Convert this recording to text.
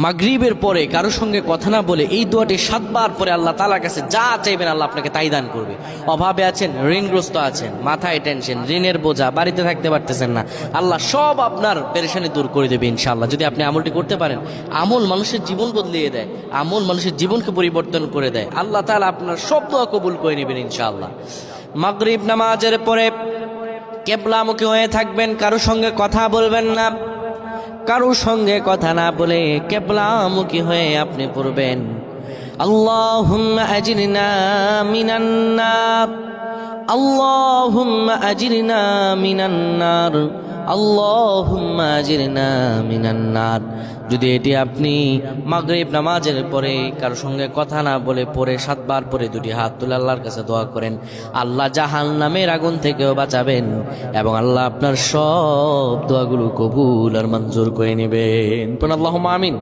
মাগরিবের পরে কারোর সঙ্গে কথা না বলে এই দোয়াটি 7 বার পরে আল্লাহ তাআলার কাছে যা চাইবেন আল্লাহ আপনাকে তাই দান করবে। অভাবে আছেন, ঋণগ্রস্ত আছেন, মাথায় টেনশন, ঋণের বোঝা, বাড়িতে থাকতে পারতেছেন না, আল্লাহ সব আপনার পেরেশানি দূর করে দেবে ইনশাআল্লাহ। যদি আপনি আমলটি করতে পারেন, আমল মানুষের জীবন বদলিয়ে দেয়, আমল মানুষের জীবনকে পরিবর্তন করে দেয়। আল্লাহ তাআলা আপনার সব দোয়া কবুল করে নেবেন ইনশাআল্লাহ। মাগরিব নামাজের পরে কিবলামুখী হয়ে থাকবেন, কারোর সঙ্গে কথা বলবেন না, কারোর সঙ্গে কথা না বলে কিবলামুখী হয়ে আপনি পড়বেন আল্লাহুম্মা আজিরনা মিনান নার, আল্লাহুম্মা আজিরনা মিনান নার, আল্লাহুম্মা আজিরনা মিনান নার। যদি এটি আপনি মাগরিব নামাজের পরে কারোর সঙ্গে কথা না বলে পড়ে 7 বার পরে দুটি হাত তুলে আল্লাহর কাছে দোয়া করেন, আল্লাহ জাহান্নামের আগুন থেকেও বাঁচাবেন এবং আল্লাহ আপনার সব দোয়াগুলো কবুল আর মঞ্জুর করে নেবেন। আল্লাহুম্মা আমিন।